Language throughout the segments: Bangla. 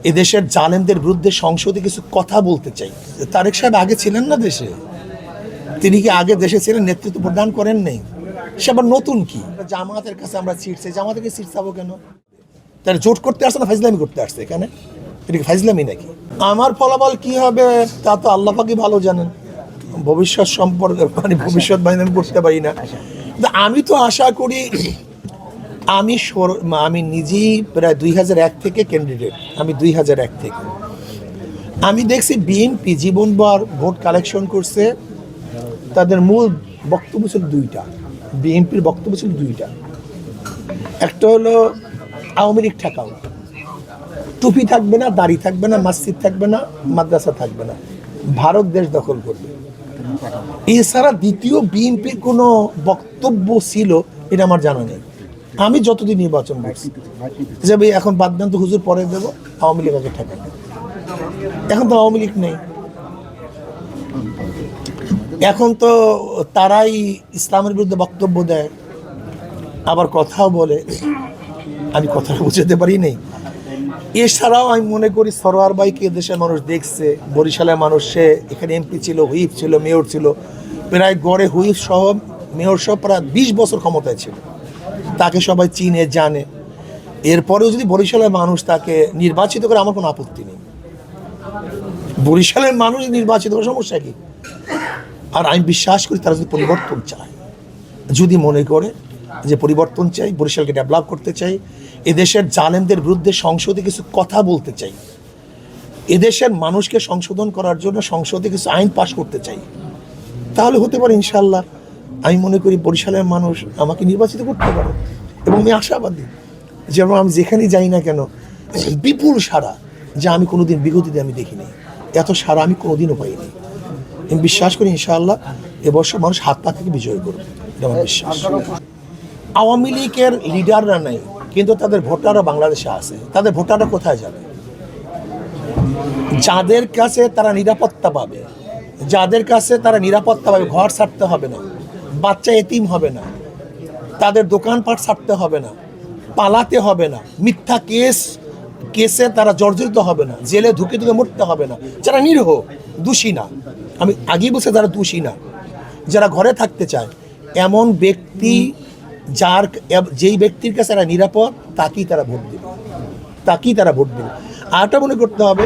এদেশের জালেমদের বিরুদ্ধে সংসদে কিছু কথা বলতে চাই। তারেক সাহেব আগে ছিলেন না দেশে? তিনি কি আগে দেশে ছিলেন, নেতৃত্ব প্রদান করেন নাই? সে আবার নতুন কি? জামাতের কাছে আমরা সিট চাই, জামাতকে সিট চাবো কেন? তারা জোট করতে আসছে না ফাইজলামি করতে আসছে? এখানে এটা কি ফাইজলামি নাকি? আমার ফলাফল কি হবে তা তো আল্লাহ পাকই ভালো জানেন। ভবিষ্যৎ সম্পর্কে ভবিষ্যৎবাণী আমি করতে পারি না। আমি তো আশা করি, আমি নিজেই প্রায় 2001 থেকে ক্যান্ডিডেট। আমি 2001 থেকে আমি দেখছি বিএনপি জীবনভর ভোট কালেকশন করছে। তাদের মূল বক্তব্য ছিল দুইটা। বিএনপির বক্তব্য ছিল দুইটা। একটা হলো আওয়ামী লীগ ঠেকাও, টুপি থাকবে না, দাড়ি থাকবে না, মসজিদ থাকবে না, মাদ্রাসা থাকবে না, ভারত দেশ দখল করবে। এছাড়া দ্বিতীয় বিএনপির কোনো বক্তব্য ছিল এটা আমার জানা নেই। আমি যতদিন নির্বাচন করছি যে ভাই এখন বাদ দেন তো, হুজুর পরে দেবো, আওয়ামী লীগ আগে ঠেকাবে। এখন তো আওয়ামী লীগ নেই, এখন তো তারাই ইসলামের বিরুদ্ধে বক্তব্য দেয়, আবার কথাও বলে। আমি কথাটা বুঝতে পারি নেই। এছাড়াও আমি মনে করি সরোয়ার ভাইকে দেশের মানুষ দেখছে, বরিশালের মানুষ, সে এখানে এমপি ছিল, হুইপ ছিল, মেয়র ছিল, প্রায় গড়ে হুইপ সহ মেয়র সহ প্রায় 20 বছর ক্ষমতায় ছিল। তাকে সবাই চিনে জানে। এরপরেও যদি বরিশালের মানুষ তাকে নির্বাচিত করে, আমার কোনো আপত্তি নেই। বরিশালের মানুষ নির্বাচিত করে সমস্যা কি? আর আমি বিশ্বাস করি তারা যদি পরিবর্তন চায়, যদি মনে করে যে পরিবর্তন চাই, বরিশালকে ডেভেলপ করতে চাই, এদেশের জালেমদের বিরুদ্ধে সংসদে কিছু কথা বলতে চাই, এদেশের মানুষকে সংশোধন করার জন্য সংসদে কিছু আইন পাশ করতে চাই, তাহলে হতে পারে ইনশাল্লাহ। আমি মনে করি বরিশালের মানুষ আমাকে নির্বাচিত করতে পারে এবং আমি আশাবাদী। যেমন আমি যেখানেই যাই না কেন বিপুল সাড়া, যা আমি কোনোদিন বিগতিতে আমি দেখিনি। এত সাড়া আমি কোনোদিনও পাইনি। আমি বিশ্বাস করি ইনশাআল্লাহ এবছর মানুষ হাত পা থেকে বিজয় করবে, এটা আমার বিশ্বাস। আওয়ামী লীগের লিডাররা নাই, কিন্তু তাদের ভোটাররা বাংলাদেশে আছে। তাদের ভোটাররা কোথায় যাবে? যাদের কাছে তারা নিরাপত্তা পাবে, যাদের কাছে তারা নিরাপত্তা পাবে, ঘর ছাড়তে হবে না, বাচ্চা এতিম হবে না, তাদের দোকানপাট ছাড়তে হবে না, পালাতে হবে না, মিথ্যা কেসে তারা জর্জরিত হবে না, জেলে ঢুকে মরতে হবে না, যারা নিরীহ দোষী না, আমি আগেই বলছি যারা দোষী না, যারা ঘরে থাকতে চায়, এমন ব্যক্তি যেই ব্যক্তির কাছে তারা নিরাপদ, তাকেই তারা ভোট দেবে, তাকেই তারা ভোট দেবে। আরটা মনে করতে হবে,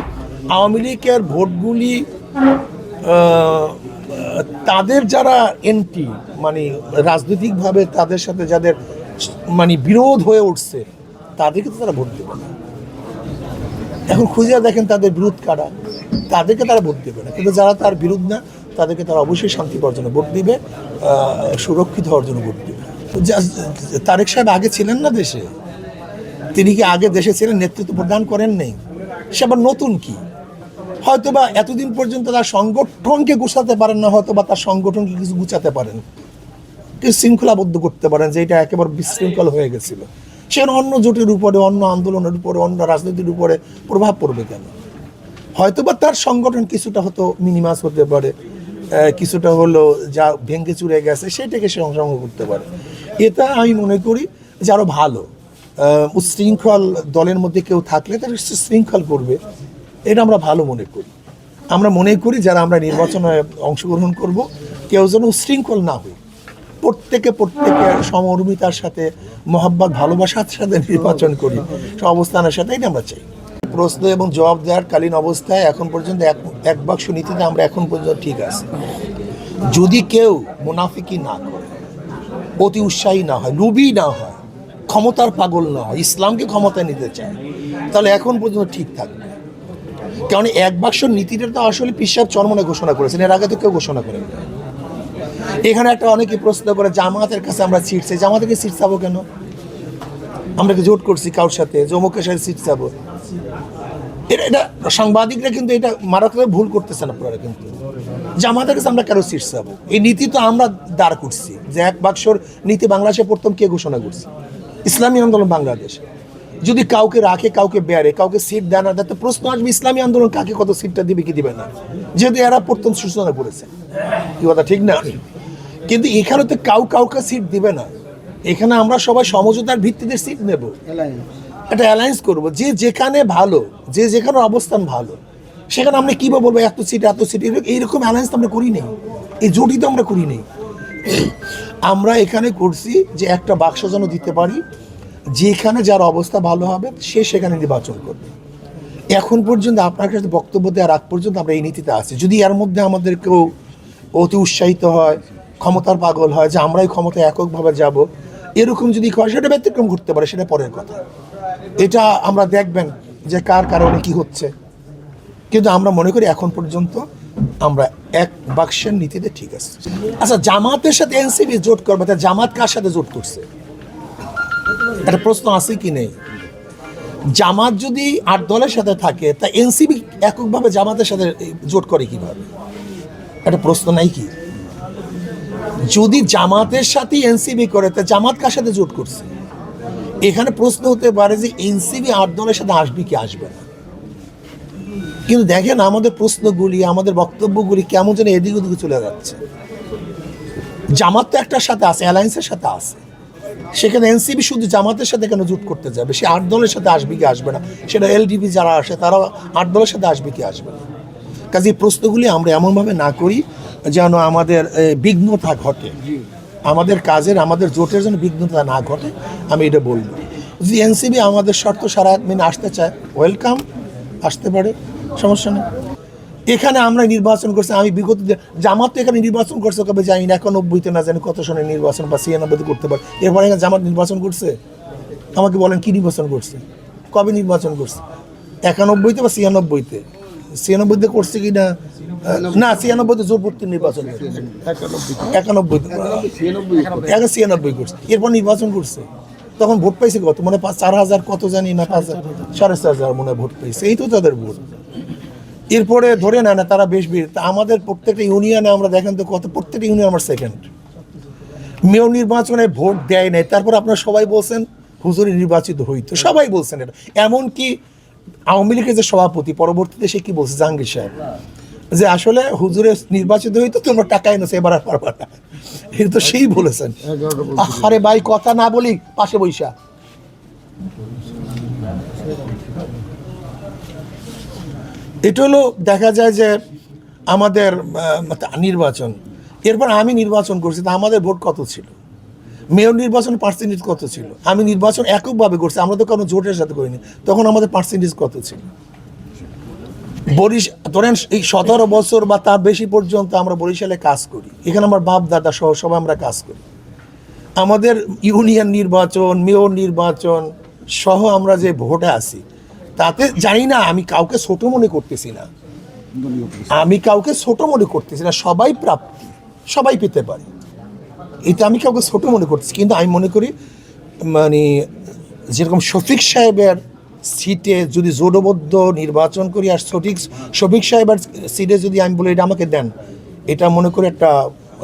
আওয়ামী লীগের ভোটগুলি তাদের যারা এন্টি, মানে রাজনৈতিকভাবে তাদের সাথে যাদের মানে বিরোধ হয়ে উঠছে, তাদেরকে তো তারা ভোট দেবে না। এখন খুঁজে দেখেন তাদের বিরোধ কারা, তাদেরকে তারা ভোট দেবে না। কিন্তু যারা তার বিরোধ না, তাদেরকে তারা অবশ্যই শান্তি পাওয়ার জন্য ভোট দিবে, সুরক্ষিত হওয়ার জন্য ভোট দিবে। তারেক সাহেব আগে ছিলেন না দেশে? তিনি কি আগে দেশে ছিলেন, নেতৃত্ব প্রদান করেন নাই? সে আবার নতুন কি? হয়তোবা এতদিন পর্যন্ত তার সংগঠনকে গুছাতে পারেন না, হয়তোবা তার সংগঠনকে কিছু গুছাতে পারেন, কিছু শৃঙ্খলাবদ্ধ করতে পারেন, যে এটা একেবারে বিশৃঙ্খল হয়ে গেছিল। সেখানে অন্য জোটের উপরে, অন্য আন্দোলনের উপরে, অন্য রাজনীতির উপরে প্রভাব পড়বে কেন? হয়তোবা তার সংগঠন কিছুটা হতো মিনিমাস হতে পারে, কিছুটা হলো যা ভেঙে চুরে গেছে সেটাকে সে অংশগ্রহণ করতে পারে। এটা আমি মনে করি যে আরও ভালো। উচ্ছৃঙ্খল দলের মধ্যে কেউ থাকলে তারা শৃঙ্খল করবে, এটা আমরা ভালো মনে করি। আমরা মনে করি যারা আমরা নির্বাচনে অংশগ্রহণ করব, কেউ যেন উচ্ছৃঙ্খল না হয়, প্রত্যেকে সমর্মিতার সাথে, মহব্বত ভালোবাসার সাথে নির্বাচন করি, অবস্থানের সাথে, এটা আমরা চাই। প্রশ্ন এবং জবাব দেওয়ার কালীন অবস্থায় এখন পর্যন্ত এক বাক্স নীতিতে আমরা এখন পর্যন্ত ঠিক আছে। যদি কেউ মুনাফিকি না করে, অতি উৎসাহী না হয়, লোভী না হয়, ক্ষমতার পাগল না হয়, ইসলামকে ক্ষমতায় নিতে চায়, তাহলে এখন পর্যন্ত ঠিক থাকবে। কারণ এক বাক্স নীতিটা তো আসলে পীর সাহেব চরমনে ঘোষণা করেছেন, এর আগে তো কেউ ঘোষণা করেন। এখানে একটা অনেকে প্রশ্ন করে জামাতের কাছে আমরা সিট চাই, জামাতকে সিট চাবো কেন? আমরা কি জোট করছি কারোর সাথে যে অমুকের সাথে সিট চাবো? এটা সাংবাদিকরা কিন্তু এটা মারাত্মক ভুল করতেছেন আপনারা। কিন্তু জামাতের কাছে আমরা কেন সিট চাবো? এই নীতি তো আমরা দাঁড় করছি, যে এক বাক্সর নীতি বাংলাদেশে প্রথম কে ঘোষণা করছে? ইসলামী আন্দোলন বাংলাদেশ। যদি কাউকে রাখে, কাউকে বেড়ে, কাউকে সিট দেয় না, তো প্রশ্ন আসবে ইসলামী আন্দোলন কাকে কত সিটটা দিবে কি দিবে না, যেহেতু এরা প্রথম সূচনা করেছে। কি কথা ঠিক না? কিন্তু এখানে তো কাউকে সিট দিবে না, এখানে আমরা সবাই সমঝোতার ভিত্তিতে সিট নেব। একটা অ্যালায়েন্স করবো, যে যেখানে ভালো, যে যেখানে অবস্থান ভালো, সেখানে আমরা কীভাবে বলবো এত সিট এইরকম অ্যালায়েন্স তো আমরা করি নেই, এই জোটই তো আমরা করি নেই। আমরা এখানে করছি যে একটা বাক্স যেন দিতে পারি, যেখানে যার অবস্থা ভালো হবে সে সেখানে নির্বাচন করবে। এখন পর্যন্ত আপনার কাছে বক্তব্য দেওয়ার আগ পর্যন্ত আমরা এই নীতিতে আছি। যদি এর মধ্যে আমাদের কেউ অতি উৎসাহিত হয়, ক্ষমতার পাগল হয়, যে আমরাই ক্ষমতা এককভাবে যাব, এরকম যদি হয়, সেটা ব্যতিক্রম ঘটতে পারে, সেটা পরের কথা। এটা আমরা দেখবেন যে কার কারণে কি হচ্ছে, কিন্তু আমরা মনে করি এখন পর্যন্ত আমরা এক বাক্সের নীতিতে ঠিক আছে। আচ্ছা, জামাতের সাথে এনসিপি জোট করবে, তা জামাত কার সাথে জোট করছে? একটা প্রশ্ন আছে কি নেই? জামাত যদি 8 দলের সাথে থাকে, তা এনসিপি এককভাবে জামাতের সাথে জোট করে কিভাবে? একটা প্রশ্ন নাই কি? যদি জামাতের সাথে এনসিপি করে, তা জামাত কার সাথে জোট করছে? এখানে প্রশ্ন হতে পারে যে এনসিপি 8 দলের সাথে আসবে কি আসবে না। কিন্তু দেখেন আমাদের প্রশ্নগুলি, আমাদের বক্তব্যগুলি কেমন যেন এদিক ওদিকে চলে যাচ্ছে। জামাত তো একটার সাথে আছে, অ্যালায়েন্সের সাথে আছে, সেখানে এনসিপি শুধু জামাতের সাথে কেন জোট করতে যাবে? সে 8 দলের সাথে আসবে কি আসবে না, সেটা এলডিপি যারা আসে তারা 8 দলের সাথে আসবে কি আসবে না। কাজে এই প্রশ্নগুলি আমরা এমনভাবে না করি যেন আমাদের বিঘ্নতা ঘটে, আমাদের কাজের, আমাদের জোটের জন্য বিঘ্নতা না ঘটে। আমি এটা বলবো, যদি এনসিপি আমাদের শর্ত সারায়াত মেনে আসতে চায়, ওয়েলকাম, আসতে পারে, সমস্যা নেই। এখানে আমরা নির্বাচন করছি, আমি বিগত জামাত তো এখানে নির্বাচন করছে, কবে জানি না, 91-তে না জানি কত সনে নির্বাচন, বা 96-তে করতে পারে। এরপরে এখানে জামাত নির্বাচন করছে, আমাকে বলেন কি নির্বাচন করছে, কবে নির্বাচন করছে? 91-তে বা 96-তে? 96-তে করছে কি না? না, 96-তে জোরপূর্তি নির্বাচন, 91-তে 96 করছে, এরপর নির্বাচন করছে। তখন ভোট পাইছে কত, মানে 4,000 কত জানি না, 4,500 মনে হয় ভোট পাইছে, এই তো তাদের ভোট। এরপরে ধরে না তারা বেশ ভিড়। তা আমাদের প্রত্যেকটা ইউনিয়নে আমরা দেখেন তো কত, প্রত্যেকটা ইউনিয়ন আমার সেকেন্ড। মেয়র নির্বাচনে ভোট দেয় নাই, তারপর আপনারা সবাই বলছেন হুজুরি নির্বাচিত হইতো, সবাই বলছেন এটা। এমনকি আওয়ামী লীগের যে সভাপতি পরবর্তীতে সে কি বলছে, জাহাঙ্গীর সাহেব, যে আসলে হুজুরে নির্বাচিত হইতো, তোমরা টাকা এনেছো, এবার আর পারবা না, এটা তো সেই বলেছেন। আরে ভাই, কথা না বলি পাশে বৈশা। এটা হলো দেখা যায় যে আমাদের নির্বাচন, এরপর আমি নির্বাচন করছি, তা আমাদের ভোট কত ছিল? মেয়র নির্বাচন পার্সেন্টেজ কত ছিল? আমি নির্বাচন এককভাবে করছি, আমরা তো কোনো জোটের সাথে করিনি, তখন আমাদের পার্সেন্টেজ কত ছিল? ধরেন এই 17 বছর বা তার বেশি পর্যন্ত আমরা বরিশালে কাজ করি, এখানে আমার বাপ দাদা সহ সবাই আমরা কাজ করি। আমাদের ইউনিয়ন নির্বাচন, মেয়র নির্বাচন সহ আমরা যে ভোটে আছি, তাতে জানি না, আমি কাউকে ছোট মনে করতেছি না, সবাই প্রাপ্তি, সবাই পেতে পারে, এটা আমি কাউকে ছোট মনে করতেছি। কিন্তু আমি মনে করি, মানে যেরকম শফিক সাহেবের সিটে যদি জোটবদ্ধ নির্বাচন করি, আর শফিক সাহেবের সিটে যদি আমি বলি এটা আমাকে দেন, এটা মনে করি একটা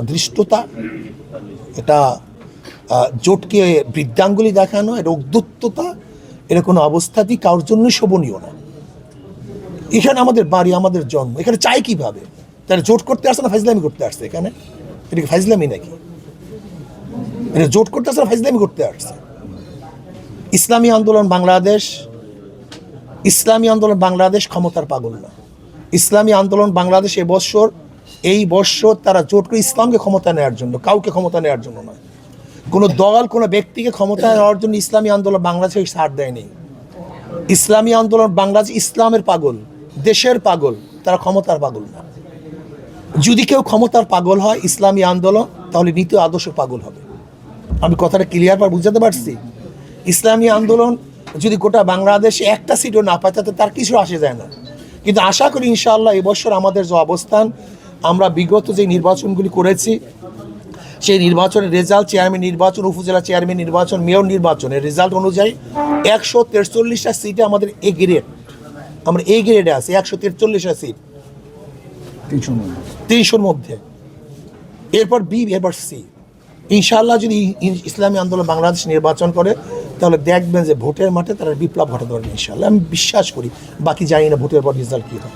ধৃষ্টতা, এটা জোটকে বৃদ্ধাঙ্গুলি দেখানো, এটা উদ্যুত্ততা, এটা কোনো অবস্থাতেই কারোর জন্য শোভনীয় না। এখানে আমাদের বাড়ি, আমাদের জন্ম, এখানে চাই কিভাবে? তারা জোট করতে আসছে না ফাইজলামি করতে আসছে? এখানে এটা কি ফাইজলামি নাকি? এটা জোট করতে আসছে না ফাইজলামি করতে আসছে? ইসলামী আন্দোলন বাংলাদেশ ক্ষমতার পাগল না। ইসলামী আন্দোলন বাংলাদেশ এই বৎসর তারা জোট করে ইসলামকে ক্ষমতা নেওয়ার জন্য, কাউকে ক্ষমতা নেওয়ার জন্য নয়। কোনো দল, কোনো ব্যক্তিকে ক্ষমতা নেওয়ার জন্য ইসলামী আন্দোলন বাংলাদেশে ছাড় দেয়নি। ইসলামী আন্দোলন বাংলাদেশ ইসলামের পাগল, দেশের পাগল, তারা ক্ষমতার পাগল না। যদি কেউ ক্ষমতার পাগল হয় ইসলামী আন্দোলন, তাহলে নীতি আদর্শ পাগল হবে। আমি কথাটা ক্লিয়ার পার বুঝাতে পারছি? ইসলামী আন্দোলন যদি গোটা বাংলাদেশে একটা সিটও না পায়, তাতে তার কিছু আসে যায় না। কিন্তু আশা করি ইনশাআল্লাহ এবছর আমাদের যে অবস্থান, আমরা বিগত যে নির্বাচনগুলি করেছি, সেই নির্বাচনের রেজাল্ট, চেয়ারম্যান নির্বাচন, উপজেলা চেয়ারম্যান নির্বাচন, মেয়র নির্বাচনের রেজাল্ট অনুযায়ী 143টা সিটে আমাদের এ গ্রেড, আমরা এই গ্রেডে আছি। 143টা সিট 300-র মধ্যে, এরপর বি, এরপর সি। ইনশাআল্লাহ যদি ইসলামী আন্দোলন বাংলাদেশ নির্বাচন করে, তাহলে দেখবেন যে ভোটের মাঠে তারা বিপ্লব ঘটাতে পারবে ইনশাআল্লাহ। আমি বিশ্বাস করি, বাকি জানি না ভোটের পর রেজাল্ট কী হয়।